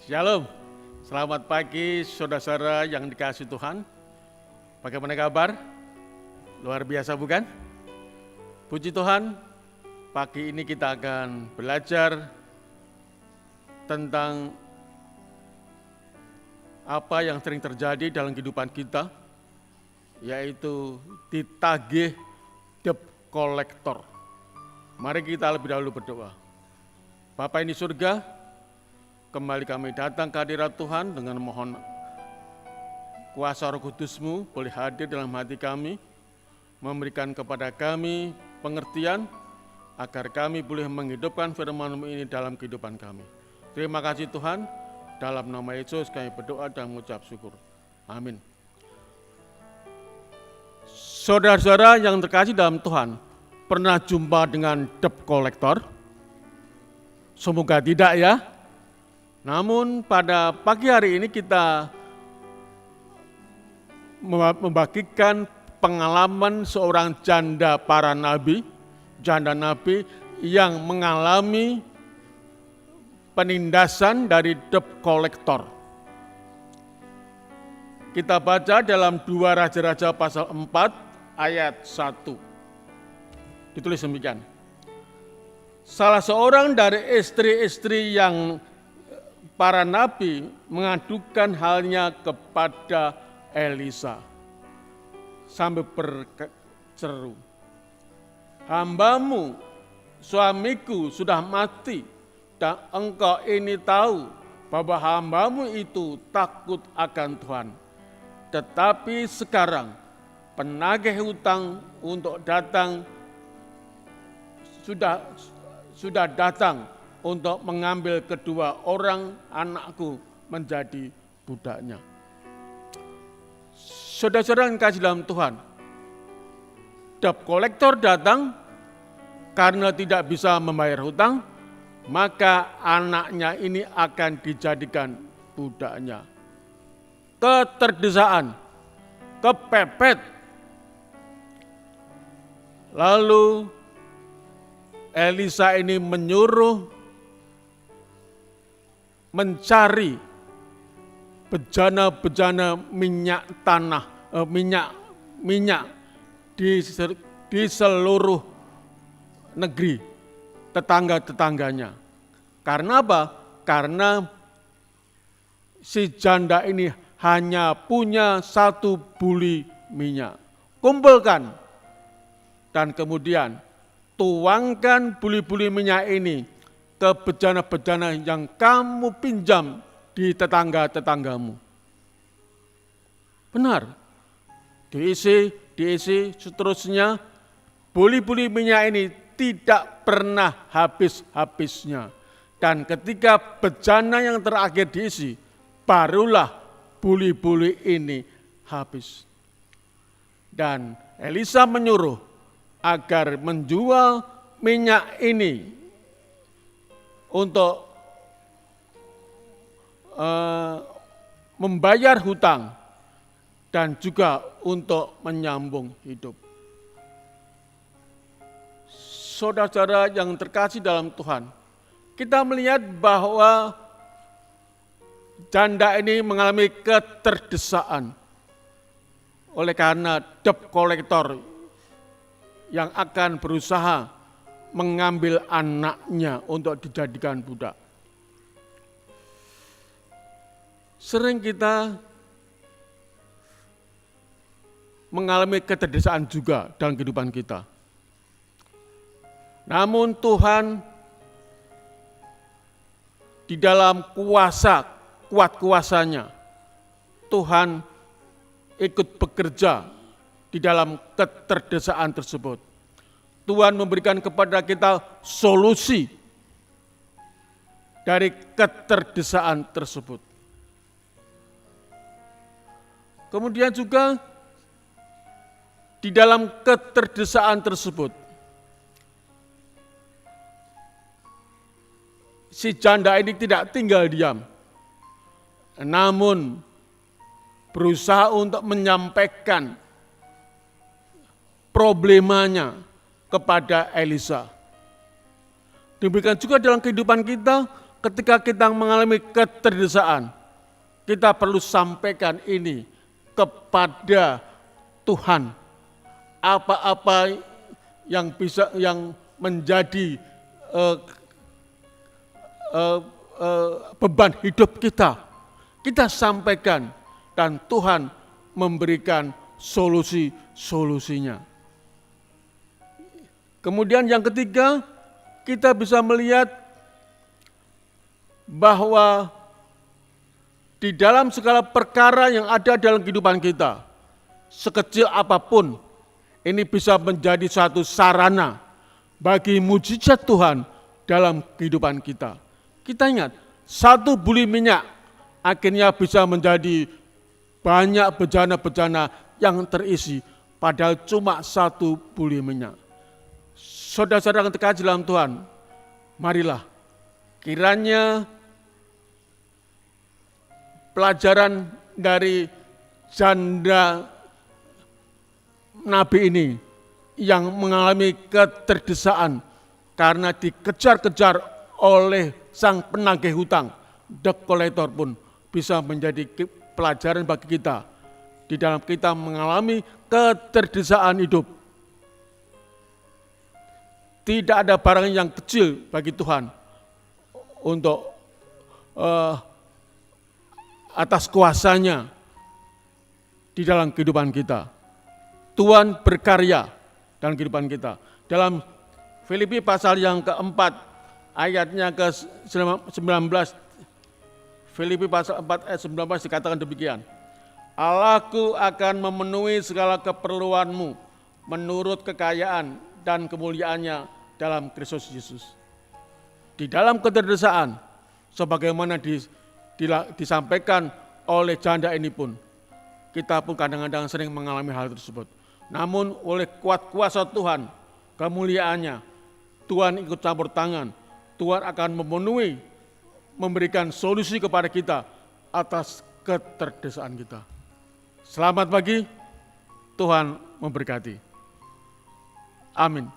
Shalom, selamat pagi saudara-saudara yang dikasihi Tuhan. Bagaimana kabar? Luar biasa bukan? Puji Tuhan, pagi ini kita akan belajar tentang apa yang sering terjadi dalam kehidupan kita, yaitu ditagih debt collector. Mari kita lebih dahulu berdoa. Bapa yang di surga, kembali kami datang ke hadirat Tuhan dengan mohon kuasa Roh Kudus-Mu boleh hadir dalam hati kami, memberikan kepada kami pengertian agar kami boleh menghidupkan firman-Mu ini dalam kehidupan kami. Terima kasih Tuhan, dalam nama Yesus kami berdoa dan mengucap syukur. Amin. Saudara-saudara yang terkasih dalam Tuhan, pernah jumpa dengan debt collector? Semoga tidak ya. Namun pada pagi hari ini kita membagikan pengalaman seorang janda nabi yang mengalami penindasan dari debt collector. Kita baca dalam 2 Raja-Raja pasal 4 ayat 1. Ditulis demikian. Salah seorang dari istri-istri yang para nabi mengadukan halnya kepada Elisa sambil berseru, "Hambamu, suamiku sudah mati, dan engkau ini tahu bahwa hambamu itu takut akan Tuhan. Tetapi sekarang penagih hutang untuk datang sudah datang untuk mengambil kedua orang anakku menjadi budaknya." Saudara-saudara yang kasih dalam Tuhan, debt collector datang karena tidak bisa membayar hutang, maka anaknya ini akan dijadikan budaknya. Keterdesaan, kepepet. Lalu Elisa ini menyuruh mencari bejana-bejana minyak di seluruh negeri tetangga-tetangganya. Karena apa? Karena si janda ini hanya punya 1 buli minyak. Kumpulkan dan kemudian tuangkan buli-buli minyak ini ke bejana-bejana yang kamu pinjam di tetangga-tetanggamu. Benar, diisi, seterusnya buli-buli minyak ini tidak pernah habis-habisnya. Dan ketika bejana yang terakhir diisi, barulah buli-buli ini habis. Dan Elisa menyuruh agar menjual minyak ini untuk membayar hutang dan juga untuk menyambung hidup. Saudara-saudara yang terkasih dalam Tuhan, kita melihat bahwa janda ini mengalami keterdesaan oleh karena debt collector yang akan berusaha mengambil anaknya untuk dijadikan budak. Sering kita mengalami keterdesaan juga dalam kehidupan kita. Namun Tuhan di dalam kuat kuasanya, Tuhan ikut bekerja di dalam keterdesaan tersebut. Tuhan memberikan kepada kita solusi dari keterdesaan tersebut. Kemudian juga di dalam keterdesaan tersebut, si janda ini tidak tinggal diam, namun berusaha untuk menyampaikan problemanya kepada Elisa. Demikian juga dalam kehidupan kita, ketika kita mengalami keterdesaan, kita perlu sampaikan ini kepada Tuhan. Apa-apa yang menjadi beban hidup kita, kita sampaikan dan Tuhan memberikan solusinya. Kemudian yang ketiga, kita bisa melihat bahwa di dalam segala perkara yang ada dalam kehidupan kita, sekecil apapun, ini bisa menjadi suatu sarana bagi mujizat Tuhan dalam kehidupan kita. Kita ingat, 1 buli minyak akhirnya bisa menjadi banyak bejana-bejana yang terisi, padahal cuma 1 buli minyak. Saudara-saudara yang terkasih dalam Tuhan, marilah kiranya pelajaran dari janda Nabi ini yang mengalami keterdesaan karena dikejar-kejar oleh sang penagih hutang, debt collector pun bisa menjadi pelajaran bagi kita di dalam kita mengalami keterdesaan hidup. Tidak ada barang yang kecil bagi Tuhan untuk atas kuasanya di dalam kehidupan kita. Tuhan berkarya dalam kehidupan kita. Dalam Filipi pasal yang keempat, ayatnya ke-19, Filipi pasal 4 ayat 19 dikatakan demikian. Allahku akan memenuhi segala keperluanmu menurut kekayaan dan kemuliaannya dalam Kristus Yesus. Di dalam keterdesaan, sebagaimana disampaikan oleh janda ini pun, kita pun kadang-kadang sering mengalami hal tersebut. Namun oleh kuat kuasa Tuhan, kemuliaannya, Tuhan ikut campur tangan. Tuhan akan memenuhi, memberikan solusi kepada kita atas keterdesaan kita. Selamat pagi, Tuhan memberkati. Amin.